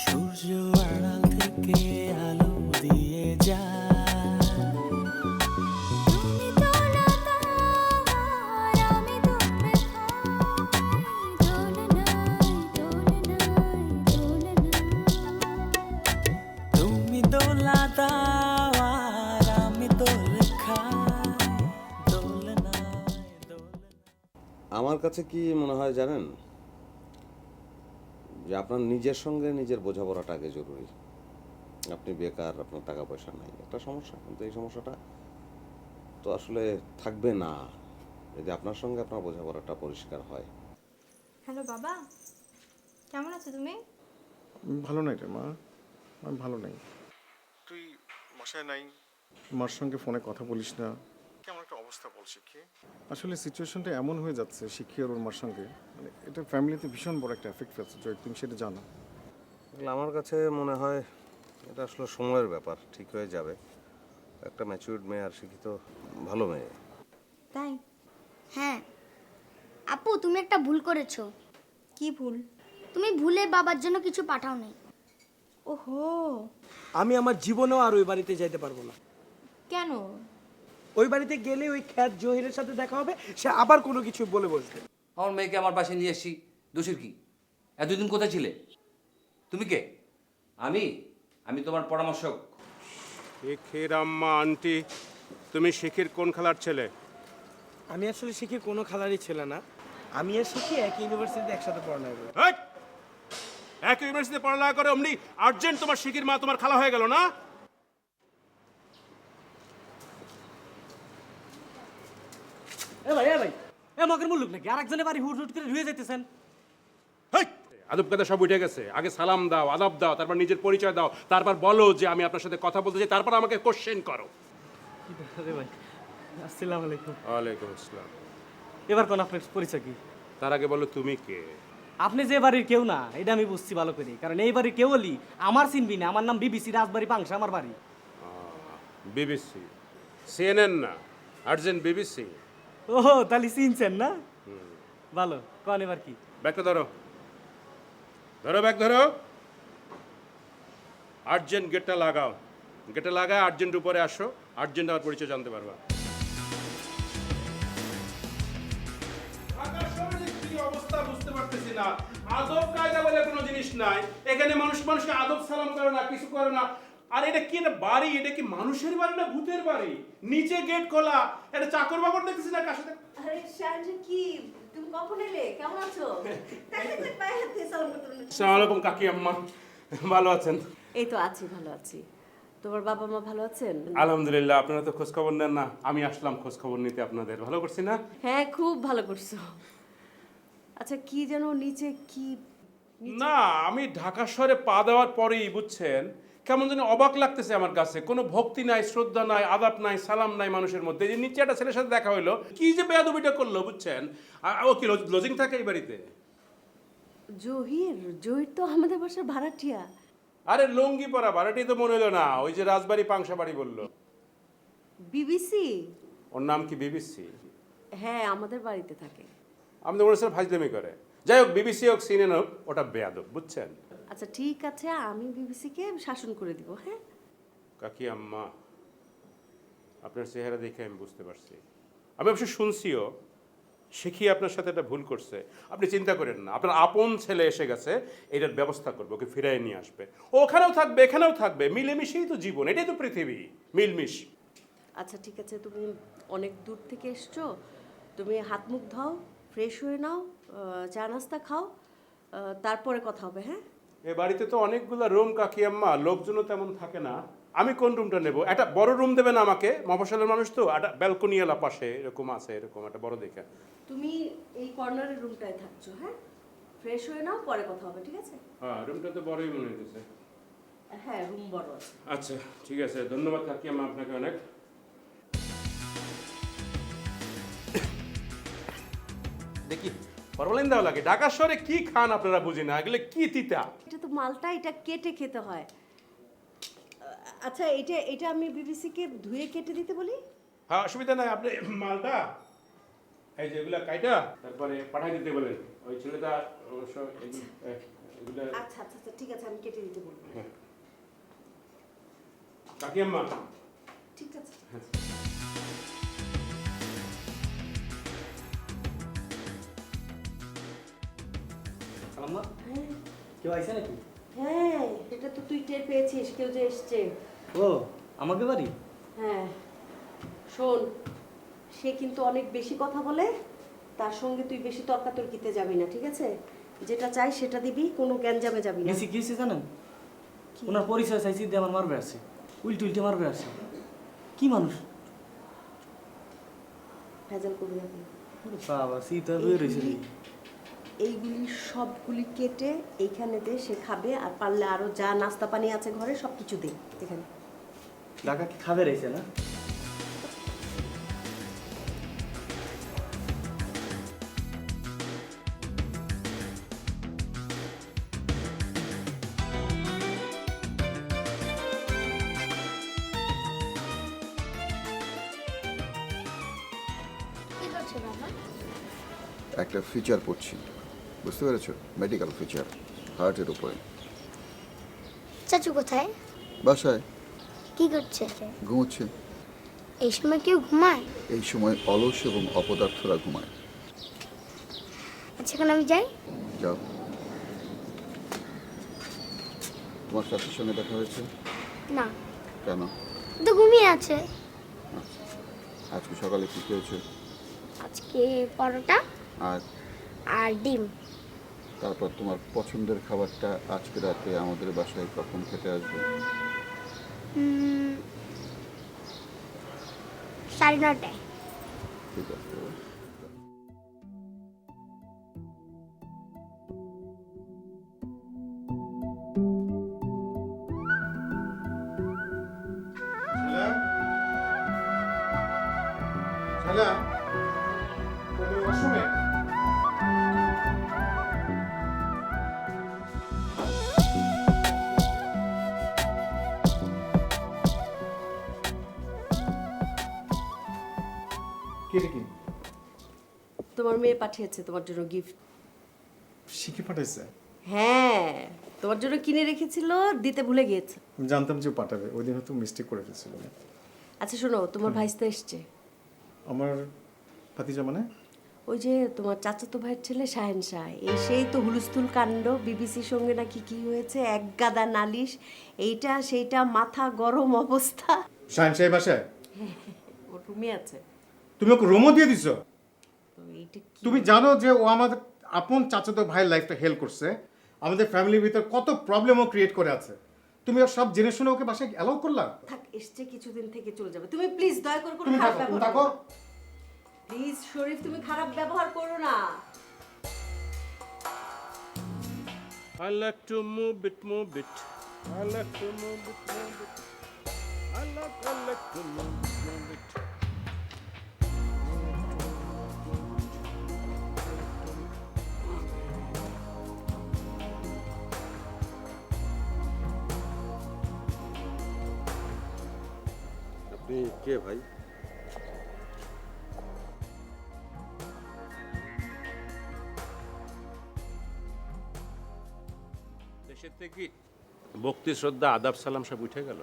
সূর্য আড়াল থেকে আলো দিয়ে যায়। তুমি দোলা তার আমি তোরে খাই দোলনায় দোলনায় দোলনায়। তুমি দোলা দাও আর আমি দোল খাই দোলনায় দোলনায়। আমার কাছে কি মনে হয় জানেন, যে আপনার নিজের সঙ্গে নিজের বোঝাপড়াটা আগে জরুরি। আপনি বেকার, আপনার টাকা পয়সা নাই, একটা সমস্যা, কিন্তু এই সমস্যাটা তো আসলে থাকবে না যদি আপনার সঙ্গে আপনার বোঝাপড়াটা পরিষ্কার হয়। হ্যালো বাবা, কেমন আছো তুমি? ভালো নাই রে মা, আমি ভালো নাই। তুই বাসায় নাই, মার সঙ্গে ফোনে কথা বলিস না, কেমন একটা অবস্থা বল শিখি। আসলে সিচুয়েশনটা এমন হয়ে যাচ্ছে শিখি আর ওর মার সঙ্গে, মানে এটা ফ্যামিলিতে ভীষণ বড় একটা এফেক্ট ফেলছে। জয়, তুমি সেটা জানো। তাহলে আমার কাছে মনে হয় এটা আসলে সময়ের ব্যাপার, ঠিক হয়ে যাবে। একটা ম্যাচিউরড মেয়ে আর শিক্ষিত ভালো মেয়ে। তাই? হ্যাঁ আপু, তুমি একটা ভুল করেছো। কি ভুল? তুমি ভুলে বাবার জন্য কিছু পাঠাও নাই। ওহো, আমি আমার জীবনেও আর ওই বাড়িতে যেতে পারবো না। কেন? ওই বাড়িতে গেলে ওই খ্যাত জহিরের সাথে দেখা হবে, সে আবার কোনো কিছু বলে বসবে। আমার মেয়েকে আমার পাশে নিয়ে এসেছি, দোষের কি? এতদিন কোথায় ছিলে? তুমি কে? আমি আমি তোমার পরামর্শক। শিখির আম্মা আন্টি, তুমি শিখির কোন খেলার ছেলে? আমি আসলে শিখি কোনো খালারই ছিল না, আমি আর শিখি এক ইউনিভার্সিটিতে একসাথে পড়ানো হবে। এই! এক ইউনিভার্সিটিতে পড়ালেখা করে অমনি আর্জেন্ট তোমার শিখির মা তোমার খালা হয়ে গেল না? ভাই মগের মুল্লুক নাকি আরেকজনের বাড়ি হুট হুট করে ঢুয়ে যেতেছেন? হেই! আদব কায়দা সব উঠে গেছে। আগে সালাম দাও, আদব দাও, তারপর নিজের পরিচয় দাও, তারপর বলো যে আমি আপনার সাথে কথা বলতে চাই, তারপর আমাকে কোশ্চেন করো। ভাই আসসালামু আলাইকুম। ওয়ালাইকুম আসসালাম। এবার কোন আপনার পরিচয় কি? তার আগে বলো তুমি কে? আপনি যে বাড়ির কেউ না এটা আমি বুঝছি ভালো করে, কারণ এই বাড়ির কেউ হলি আমার চিনবি না। আমার নাম বিবিসি, রাজবাড়ি পাংশা আমার বাড়ি। বিবিসি, সিএনএন না, আর্জেন্ট বিবিসি। ওহো, তাহলে চিনছেন না? ভালো, কোন এবার কি? ব্যাগটা ধরো, ধরো ব্যাগ ধরো। আর্জেন্ট গেটটা লাগাও, গেটটা লাগায় আর্জেন্ট উপরে আসো, আর্জেন্ট আমার পরিচয় জানতে পারবা। ঢাকা শহরে কি অবস্থা বুঝতে পারতেছি না। আদব কায়দা বলে কোনো জিনিস নাই এখানে। মানুষকে আদব সালাম করে না, কিছু করে না। আর এটা কি, এটা বাড়ি? এটা কি মানুষের বাড়ি না ভূতের বাড়ি? নিচে গেট খোলা, এটা চাকর বাকর দেখতেছি না কার সাথে। আরে শারমিন, কি তুমি কখন এলে? কেমন আছো? পায়ে হাত দিয়ে সালাম করতে বললো। আসসালামু আলাইকুম কাকি আম্মা, ভালো আছেন? এই তো আছি, ভালো আছি। তোমার বাবা মা ভালো আছেন? আলহামদুলিল্লাহ। আপনারা তো খোঁজ খবর নেন না, আমি আসলাম খোঁজ খবর নিতে আপনাদের। ভালো করছি না? হ্যাঁ, খুব ভালো করছো। আচ্ছা, কি যেন নিচে কি? না, আমি ঢাকা শহরে পা দেওয়ার পরেই বুঝছেন কেমন যেন অবাক লাগতেছে আমার কাছে। কোনো ভক্তি নাই, শ্রদ্ধা নাই, আদাব নাই, সালাম নাই মানুষের মধ্যে। যে নিচে একটা ছেলের সাথে দেখা হইলো, কি যে বেয়াদবিটা করলো বুঝছেন। ও কি লজিং থাকে এই বাড়িতে? জহির জহির তো আমাদের বাসার ভাড়াটিয়া। আরে লঙ্গি পরা ভাড়াটি তো মনে হলো না, ওই যে রাজবাড়ি পাংশা বাড়ি বললো। বিবিসি? ওর নাম কি বিবিসি? হ্যাঁ, আমাদের বাড়িতে থাকে। আমি তো মনে হচ্ছে ফাজলামি করে। যাই হোক, বিবিসি হোক সিনেন হোক, ওটা বেয়াদব বুঝছেন। আচ্ছা ঠিক আছে, আমি বিবিসিকে শাসন করে দিব। হ্যাঁ কাকি আম্মা, আপনার চেহারা দেখে আমি বুঝতে পারছি। আমি অবশ্য শুনছিও শিখি আপনার সাথে একটা ভুল করছে। আপনি চিন্তা করেন না, আপনার আপন ছেলে এসে গেছে, এটার ব্যবস্থা করবে, ওকে ফিরাই নিয়ে আসবে। ও ওখানেও থাকবে, এখানেও থাকবে, মিলেমিশেই তো জীবন, এটাই তো পৃথিবী, মিলমিশ। আচ্ছা ঠিক আছে, তুমি অনেক দূর থেকে এসছো, তুমি হাত মুখ ধোও, ফ্রেশ হয়ে নাও, চা নাস্তা খাও, তারপরে কথা হবে। হ্যাঁ এ বাড়িতে তো অনেকগুলো রুম কাকি আম্মা, লোকজনও তেমন থাকে না। আমি কোন রুমটা নেব? একটা বড় রুম দেবেন আমাকে, মফস্বলের মানুষ তো। একটা ব্যালকনি এলা পাশে এরকম আছে, এরকম একটা বড় দেখে। তুমি এই কর্নারের রুমটায় থাকছো। হ্যাঁ, ফ্রেশ হয়ে নাও, পরে কথা হবে। ঠিক আছে? হ্যাঁ, রুমটা তো বড়ই মনে হইতেছে। হ্যাঁ, রুম বড় আছে। আচ্ছা ঠিক আছে, ধন্যবাদ কাকি আম্মা আপনাকে অনেক। দেখি ফরমালিন দেওয়া লাগে। ঢাকা শহরে কি খান আপনারা বুঝি না, এগুলো কি তিতা। এটা তো মালটা, এটা কেটে খেতে হয়। আচ্ছা, এটা এটা আমি বিবিসিকে ধুয়ে কেটে দিতে বলি। হ্যাঁ, অসুবিধা নাই। আপনি মালটা এই যে এগুলা কাইটা তারপরে পাঠাই দিতে বলেন। ওই ছেলেটা অবশ্য এগুলো আচ্ছা আচ্ছা আচ্ছা ঠিক আছে, আমি কেটে দিতে বলবো। কাকি আম্মা ঠিক আছে। খালাম্মা কেউ আইছে নাকি? হ্যাঁ, এটা তো তুই টের পেয়েছিস, কেউ যে এসছে। ও আমাকে বাড়ি? হ্যাঁ শোন, সে কিন্তু অনেক বেশি কথা বলে, তার সঙ্গে তুই বেশি তর্কাতর্কিতে যাবি না, ঠিক আছে? যেটা চাই সেটা দিবি, কোনো গ্যাঞ্জামে যাবি না। গেছি কি হয়েছে জানেন? ওনার পরিচয় চাইছি দিয়ে আমার মারবে আসছে, উল্টে মারবে আসছে। কি মানুষ! ভেজাল করবি না তুই। ওরে বাবা, শীত আর হয়ে রয়েছে রে। এইগুলি সবগুলি কেটে এইখানে দে, সে খাবে। আর পারলে আরো যা নাস্তা পানি আছে ঘরে সব কিছু দে এখানে। ঢাকা কি খাবে রয়েছে না? কি করছো বাবা? একটা ফিচার পড়ছি, বুঝতে পেরেছো? মেডিকেল ফিচার, হার্টের উপরে। চাচু কোথায়? বাসায় কি করছে? ঘুমোচ্ছে। এই সময় কেউ ঘুমায়? এই সময় অলস এবং অপদার্থরা ঘুমায়। আচ্ছা এখন আমি যাই। যাও। তোমার চাচির সঙ্গে দেখা হয়েছে? না, কেন? ও তো ঘুমিয়ে আছে। আচ্ছা, আজকে সকালে কি খেয়েছো? আজকে পরোটা আর আর ডিম। তারপর তোমার পছন্দের খাবারটা আজকে রাতে আমাদের বাসায় কখন খেতে আসবে? 9:30টায়। ঠিক আছে। কেটে কি তোমার মেয়ে পাঠিয়েছে তোমার জন্য গিফট। শিখে পাঠাইছে? হ্যাঁ, তোমার জন্য কিনে রেখেছিল, দিতে ভুলে গিয়েছে। আমি জানতাম যে ও পাঠাবে, ওই দিন হয়তো মিস্টেক করে ফেলছিল। আচ্ছা শোনো, তোমার ভাইস্তা এসছে। আমার ভাতিজা মানে? ওই যে তোমার চাচাতো ভাইয়ের ছেলে শাহেন শাহ, এই সেই তো হুলস্থুল কাণ্ড, বিবিসির সঙ্গে নাকি কি হয়েছে, এক গাদা নালিশ, এইটা সেইটা, মাথা গরম অবস্থা। শাহিন সাহেব বাসায়? ওর রুমে আছে। তুমি ওকে রুমও দিয়ে দিছো? তো এইটা কি? তুমি জানো যে ও আমাদের আপন চাচাতো ভাইয়ের লাইফটা হেল্প করছে, আমাদের ফ্যামিলির ভিতর কত প্রবলেমও ক্রিয়েট করে আছে। তুমি আর সব জেনে শুনে ওকে বাসায় অ্যালাউ করলা? থাক, এসছে কিছুদিন থেকে চলে যাবে। তুমি প্লিজ দয়া করে কোনো তুমি খারাপ থাকো, তুমি ব্যবহার থাকো। করো না। প্লিজ শরীফ, তুমি খারাপ ব্যবহার করো না। I like to move it, move it. I like to move it, move it. I like to move it, move it. আপনি কে ভাই? দেশের থেকে ভক্তি শ্রদ্ধা আদাব সালাম সব উঠে গেল।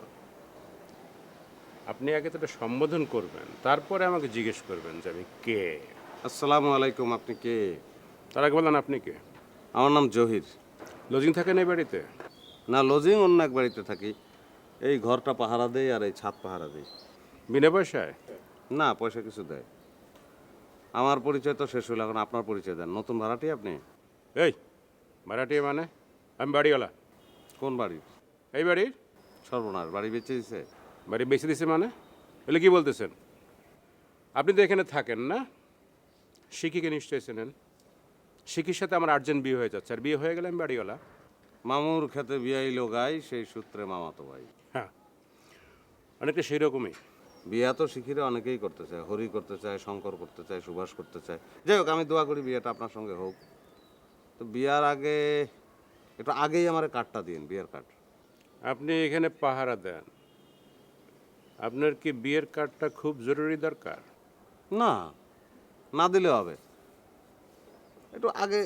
আপনি আগে তো এটা সম্বোধন করবেন, তারপরে আমাকে জিজ্ঞেস করবেন যে আমি কে। আসসালামু আলাইকুম, আপনি কে? তার আগে বলেন আপনি কে? আমার নাম জহির। লজিং থাকেন এই বাড়িতে? না, লজিং অন্য এক বাড়িতে থাকি। এই ঘরটা পাহারা দেই আর এই ছাদ পাহারা দেই। বিনা পয়সায়? না, পয়সা কিছু দেয়। আমার পরিচয় তো শেষ হলো, এখন আপনার পরিচয় দেন। নতুন ভাড়াটি আপনি? এই ভাড়াটিয়া মানে? আমি বাড়িওয়ালা। কোন বাড়ির? এই বাড়ির। সর্বনাশ, বাড়ি বেচে দিছে? বাড়ি বেঁচে দিছে মানে? এলে কি বলতেছেন? আপনি তো এখানে থাকেন না? শিখিকে নিশ্চয়ই চেনেন। শিখির সাথে আমার আর্জেন্ট বিয়ে হয়ে যাচ্ছে, আর বিয়ে হয়ে গেলে আমি বাড়িওয়ালা। মামুর খেতে বিয়াইলো গাই, সেই সূত্রে মামাতো ভাই। হ্যাঁ, অনেকটা সেই রকমই। বিয়া তো শিখিরে অনেকেই করতে চায়, হরি করতে চায়, শঙ্কর করতে চায়, সুভাষ করতে চায়। যাই হোক, আমি দোয়া করি বিয়েটা আপনার সঙ্গে হোক। তো বিয়ার আগে একটু আগেই আমার কার্ডটা দিন, বিয়ের কার্ড। আপনি এখানে পাহারা দেন, আপনার কি বিয়ের কার্ডটা খুব জরুরি দরকার? না, না দিলে হবে। একটু আগে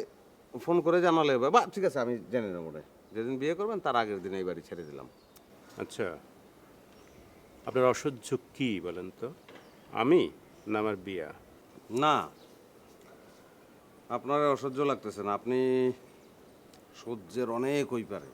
ফোন করে জানালে হবে। বা ঠিক আছে, আমি জেনে নেবো রে। যেদিন বিয়ে করবেন তার আগের দিন এই বাড়ি ছেড়ে দিলাম। আচ্ছা, আপনার অসহ্য কি বলেন তো? আমি না আমার বিয়া? না, আপনার অসহ্য লাগতেছে না, আপনি সহ্যের অনেক ওই পারে।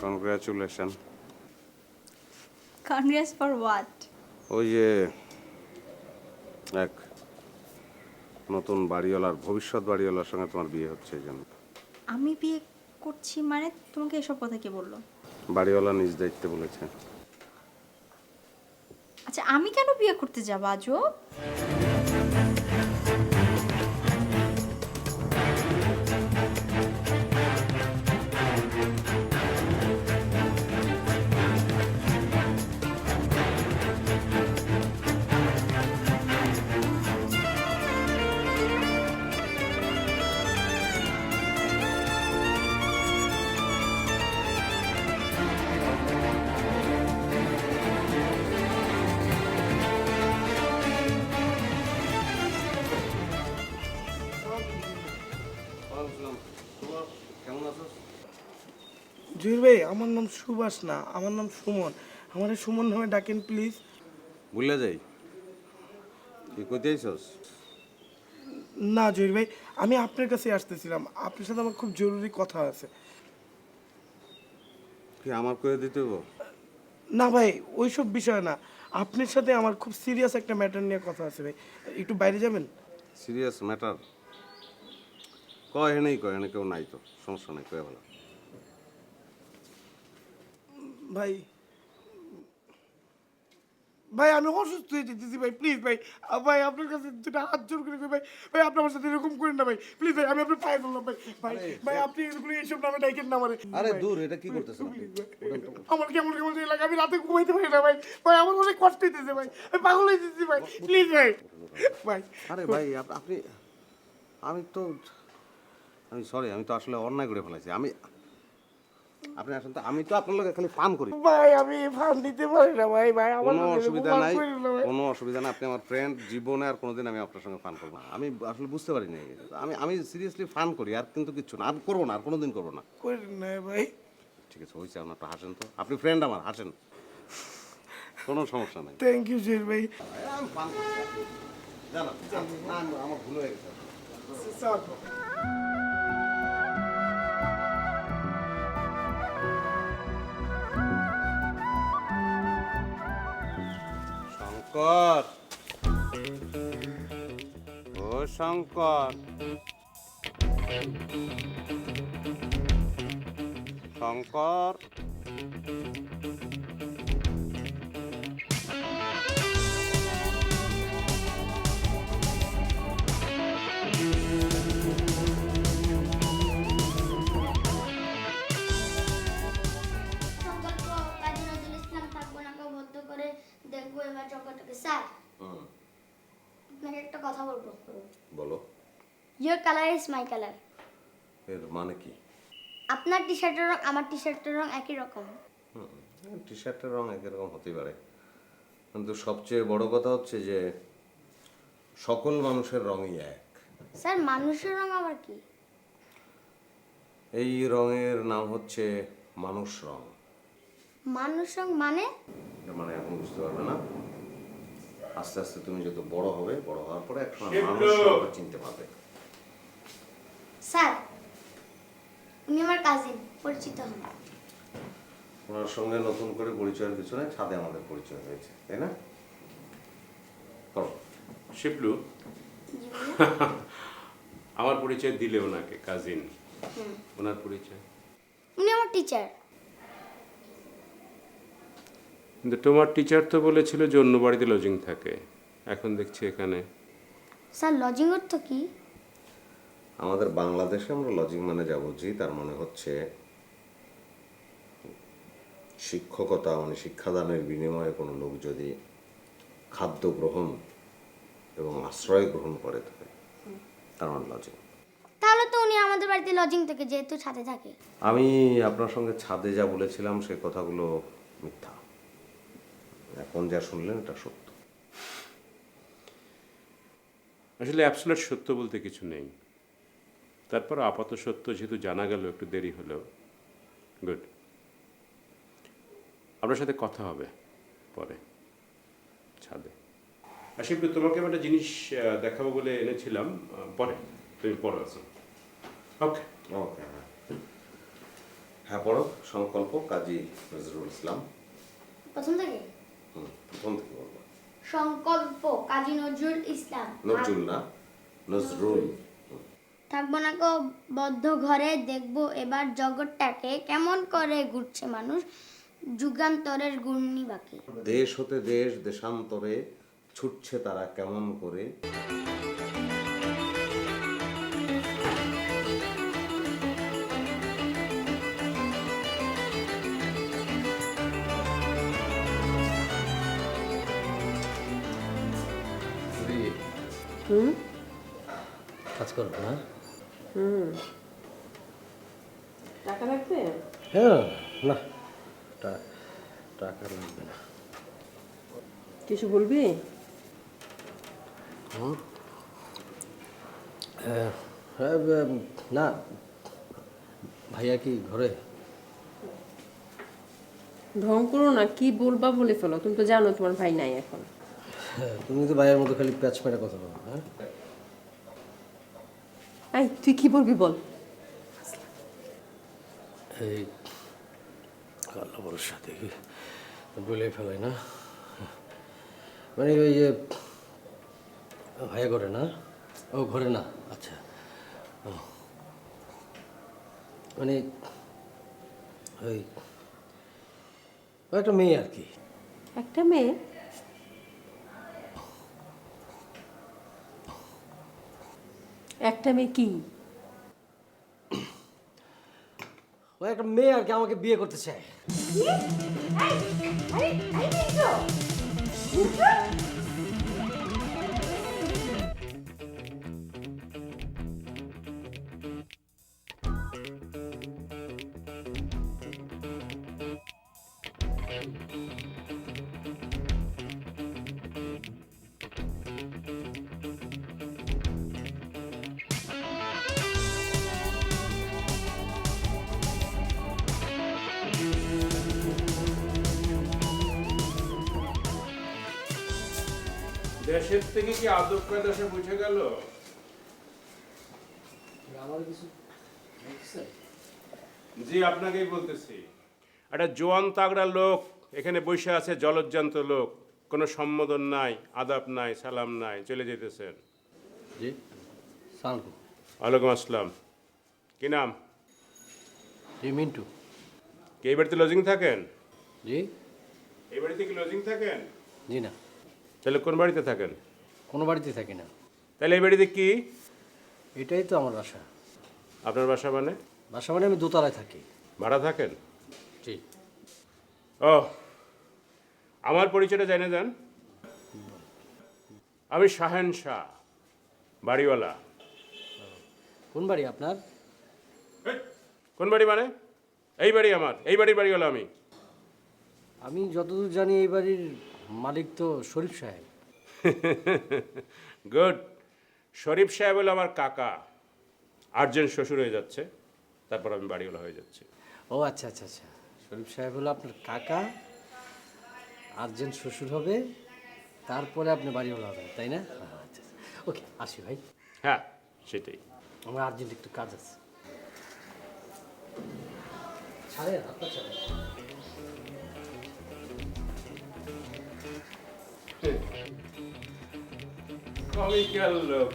কনগ্রাচুলেশন। Congress for what? ওই যে এক নতুন বাড়িওয়ালার, ভবিষ্যৎ বাড়িওয়ালার সঙ্গে তোমার বিয়ে হচ্ছে এই জন্য। আমি বিয়ে করছি মানে? তোমাকে এসব কথা কে বললো? বাড়িওয়ালা নিজ দায়িত্বে বলেছে। আচ্ছা, আমি কেন বিয়ে করতে যাবো আজব? কেমন আছো? জহির ভাই, আমার নাম সুভাষ না, আমার নাম সুমন। আমার সুমন নামে ডাকেন প্লিজ। ভুলে যাই, তুই কোথায় আইছস? না জহির ভাই, আমি আপনার কাছে আসতেছিলাম, আপনার সাথে আমার খুব জরুরি কথা আছে। কি আমার করে দিতে হবো? না ভাই, ওইসব বিষয় না, আপনার সাথে আমার খুব সিরিয়াস একটা ম্যাটার নিয়ে কথা আছে ভাই। একটু বাইরে যাবেন? Serious matter? কয় হেনেই কয়, হেনে কেউ নাই তো, সমস্যা নাই, কয়ে ভালো। ভাই ভাই আমি অসুস্থ হয়ে যেতেছি ভাই, প্লিজ ভাই। ভাই আপনার কাছে দুটা হাত জোর করে কই ভাই, ভাই আপনি আমার সাথে এরকম করেন না ভাই, প্লিজ ভাই, আমি আপনার পায়ে ধরলাম ভাই। ভাই ভাই আপনি এগুলো এইসব নামে ডাকেন না আমারে। আরে দূর, এটা কি করতেছেন আপনি? আমার কেমন কেমন যে লাগে, আমি রাতে ঘুমাইতে পারি না ভাই। ভাই আমার অনেক কষ্ট হইতেছে ভাই, আমি পাগল হয়ে যেতেছি ভাই, প্লিজ ভাই। ভাই আরে ভাই আপনি, আমি সরি, আমি তো আসলে অন্যায় করে ফেলেছি। আপনি আসলে আমি তো আপনার লোক খালি পান করি। ভাই আমি ফান দিতে পারি না ভাই, ভাই আমার কোনো অসুবিধা নাই, কোনো অসুবিধা নাই, আপনি আমার ফ্রেন্ড, জীবনে আর কোনোদিন আমি আপনার সঙ্গে ফান করবো না। আমি আসলে বুঝতে পারি না, আমি সিরিয়াসলি ফান করি, আর কিন্তু কিচ্ছু না, আর করবো না, আর কোনোদিন করবো না। করেন না ভাই। ঠিক আছে, হয়েছে, আপনার একটু হাসেন তো, আপনি ফ্রেন্ড আমার, হাসেন, কোনো সমস্যা নাই। থ্যাংক ইউ জহির ভাই। আমি ফান করছি, জানা আমার ভুল হয়ে গেছে। স্যার শঙ্কর, ও শঙ্কর, শঙ্কর, সংকল্প কাজী নজরুল ইসলাম থাকবো না কেউ ভদ্র করে দেখবো এবার চক্রটাকে। স্যার আপনাকে একটা কথা বলবো। বলো। Your colour is my colour. এর মানে কি? আপনার টি শার্টের রং আমার টি শার্টের রং একই রকম। টি শার্টের রং একই রকম হতেই পারে, কিন্তু সবচেয়ে বড় কথা হচ্ছে যে সকল মানুষের রঙই এক। স্যার মানুষের রং আবার কি? এই রঙের নাম হচ্ছে মানুষ রং। মানুষ রং মানে? এটা মানে এখন বুঝতে পারবে না, আস্তে আস্তে তুমি যত বড় হবে, বড় হওয়ার পরে একসময় মানুষ রংটা চিনতে পারবে। স্যার উনি আমার কাজিন, পরিচিত হন। ওনার সঙ্গে নতুন করে পরিচয়ের পিছনে ছাদে আমাদের পরিচয় হয়েছে, তাই না? করো। শিবলু, আমার পরিচয় দিলে ওনাকে, কাজিন, ওনার পরিচয়। উনি আমার টিচার। কিন্তু তোমার টিচার তো বলেছিল যে অন্য বাড়িতে লজিং থাকে, এখন দেখছি এখানে। স্যার লজিং অর্থ কি? আমাদের বাংলাদেশে আমরা লজিং মানে যা বুঝি, তার মানে হচ্ছে শিক্ষকতা, মানে শিক্ষাদানের বিনিময়ে কোনো লোক যদি খাদ্য গ্রহণ এবং আশ্রয় গ্রহণ করে থাকে, তার মানে লজিং। তাহলে তো উনি আমাদের বাড়িতে লজিং থেকে যেহেতু সাথে থাকে। আমি আপনার সঙ্গে ছাদে যা বলেছিলাম সেই কথাগুলো মিথ্যা, এখন যা শুনলেন এটা সত্য। আসলে অ্যাবসলিউট সত্য বলতে কিছু নেই, তারপর আপাত সত্য যেহেতু জানা গেল, একটু দেরি হলো। গুড, আপনার সাথে কথা হবে পরে ছাদে। আসিফ, তোমাকে আমি একটা জিনিস দেখাবো বলে এনেছিলাম, পরে তুমি পড়ো আছো। ওকে ওকে, হ্যাঁ পড়ো। সংকল্প, কাজী নজরুল ইসলাম। প্রথম থেকে প্রথম থেকে বলবো। সংকল্প, কাজী নজরুল ইসলাম। নজরুল না, নজরুল। থাকবো না গো বদ্ধ ঘরে, দেখবো এবার জগৎটাকে কেমন করে ঘুরছে মানুষ, যুগান্তরের ঘূর্ণি বাকি। দেশ হতে দেশ, দেশান্তরে ছুটছে তারা কেমন করে। কাজ করবো না? টাকা লাগবে? হ্যাঁ, না টাকা লাগবে না। কিছু বলবি? না, ভাইয়া কি ঘরে? ঢং করো না, কি বলবা বলে ফেলো। তুমি তো জানো তোমার ভাই নাই এখন। তুমি তো ভাইয়ের মতো খালি প্যাচ মেরা কথা বলো। হ্যাঁ, এই তুই কি বলবি বল। এই কালো বড়োর সাথে বলে ফেলাই না, মানে ওই যে ভাইয়া ঘরে না? ও ঘরে না, আচ্ছা। ও মানে ওই একটা মেয়ে আর কি। একটা মেয়ে? একটা মেয়ে কি? ও একটা মেয়ে আর কি, আমাকে বিয়ে করতে চায়। দেশের থেকে কি আদব কায়দা সে বুঝে গেল? জি, আপনাকেই বলতেছি। একটা জোয়ান তাগড়া লোক এখানে বসে আছে, জলজ্জান্ত লোক, কোনো সম্বোধন নাই, আদাব নাই, সালাম নাই, চলে যেতেছেন। জি, সালাম। ওয়ালাইকুম আসসালাম। কি নাম? জি, মিন্টু। কি এই বাড়িতে লজিং থাকেন? জি। এই বাড়িতে কি লজিং থাকেন? জি না। তাহলে কোন বাড়িতে থাকেন? কোনো বাড়িতে থাকি না। তাহলে এই বাড়িতে কি? এটাই তো আমার বাসা। আপনার বাসা মানে? বাসা মানে আমি দোতলায় থাকি। ভাড়া থাকেন? জি। ও, আমার পরিচয়টা জেনে যান। আমি শাহেন শাহ, বাড়িওয়ালা। কোন বাড়ি আপনার? কোন বাড়ি মানে? এই বাড়ি আমার, এই বাড়ির বাড়িওয়ালা আমি। আমি যতদূর জানি এই বাড়ির মালিক তো শরীফ সাহেব। গুড। শরীফ সাহেব হলো আমার কাকা, আর্জেন্ট শ্বশুর হয়ে যাচ্ছে, তারপর আমি বাড়িওয়ালা হয়ে যাচ্ছি। ও আচ্ছা আচ্ছা আচ্ছা, শরীফ সাহেব হলো আপনার কাকা, আর্জেন্ট শ্বশুর হবে, তারপরে আপনি বাড়িওয়ালা হবেন, তাই না? আচ্ছা, ওকে, আসি ভাই। হ্যাঁ, সেটাই। আমার আর্জেন্ট একটু কাজ আছে। ছাড়ে আপনার ছাড়ে। কমিক্যাল লোক।